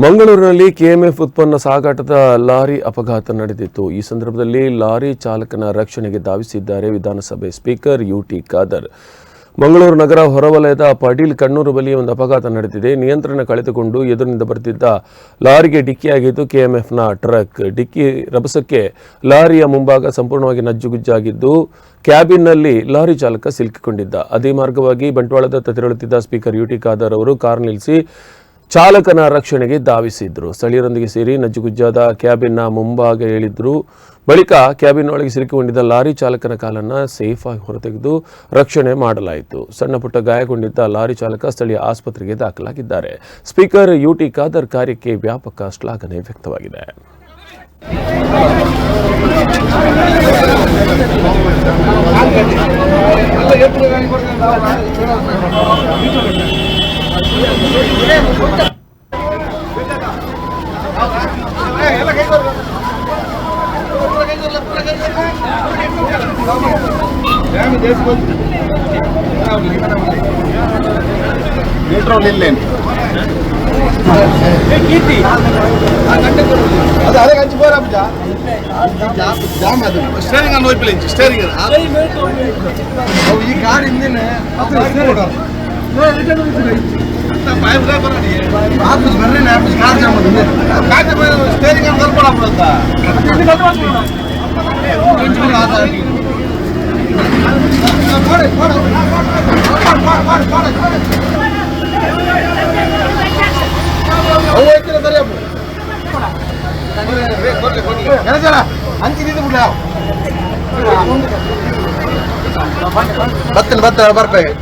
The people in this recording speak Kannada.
ಮಂಗಳೂರಿನಲ್ಲಿ ಕೆಎಂಎಫ್ ಉತ್ಪನ್ನ ಸಾಗಾಟದ ಲಾರಿ ಅಪಘಾತ ನಡೆದಿತ್ತು. ಈ ಸಂದರ್ಭದಲ್ಲಿ ಲಾರಿ ಚಾಲಕನ ರಕ್ಷಣೆಗೆ ಧಾವಿಸಿದ್ದಾರೆ ವಿಧಾನಸಭೆ ಸ್ಪೀಕರ್ ಯುಟಿ ಖಾದರ್. ಮಂಗಳೂರು ನಗರ ಹೊರವಲಯದ ಪಾಟೀಲ್ ಕಣ್ಣೂರು ಬಳಿ ಒಂದು ಅಪಘಾತ ನಡೆದಿದೆ. ನಿಯಂತ್ರಣ ಕಳೆದುಕೊಂಡು ಎದುರಿನಿಂದ ಬರುತ್ತಿದ್ದ ಲಾರಿಗೆ ಡಿಕ್ಕಿಯಾಗಿದ್ದು ಕೆಎಂಎಫ್ನ ಟ್ರಕ್. ಡಿಕ್ಕಿ ರಭಸಕ್ಕೆ ಲಾರಿಯ ಮುಂಭಾಗ ಸಂಪೂರ್ಣವಾಗಿ ನಜ್ಜುಗುಜ್ಜಾಗಿದ್ದು ಕ್ಯಾಬಿನ್ನಲ್ಲಿ ಲಾರಿ ಚಾಲಕ ಸಿಲುಕಿಕೊಂಡಿದ್ದ. ಅದೇ ಮಾರ್ಗವಾಗಿ ಬಂಟ್ವಾಳದತ್ತ ತೆರಳುತ್ತಿದ್ದ ಸ್ಪೀಕರ್ ಯುಟಿ ಖಾದರ್ ಅವರು ಕಾರ್ ನಿಲ್ಲಿಸಿ ಚಾಲಕನ ರಕ್ಷಣೆಗೆ ಧಾವಿಸಿದ್ರು. ಸ್ಥಳೀಯರೊಂದಿಗೆ ಸೇರಿ ನಜ್ಜುಗುಜ್ಜಾದ ಕ್ಯಾಬಿನ್ನ ಮುಂಭಾಗ ಹೇಳಿದ್ರು. ಬಳಿಕ ಕ್ಯಾಬಿನ್ ಒಳಗೆ ಸಿಲುಕಿಕೊಂಡಿದ್ದ ಲಾರಿ ಚಾಲಕನ ಕಾಲನ್ನು ಸೇಫ್ ಆಗಿ ಹೊರತೆಗೆದು ರಕ್ಷಣೆ ಮಾಡಲಾಯಿತು. ಸಣ್ಣ ಪುಟ್ಟ ಗಾಯಗೊಂಡಿದ್ದ ಲಾರಿ ಚಾಲಕ ಸ್ಥಳೀಯ ಆಸ್ಪತ್ರೆಗೆ ದಾಖಲಾಗಿದ್ದಾರೆ. ಸ್ಪೀಕರ್ ಯುಟಿ ಖಾದರ್ ಕಾರ್ಯಕ್ಕೆ ವ್ಯಾಪಕ ಶ್ಲಾಘನೆ ವ್ಯಕ್ತವಾಗಿದೆ. ಬರ್ಬೇಕು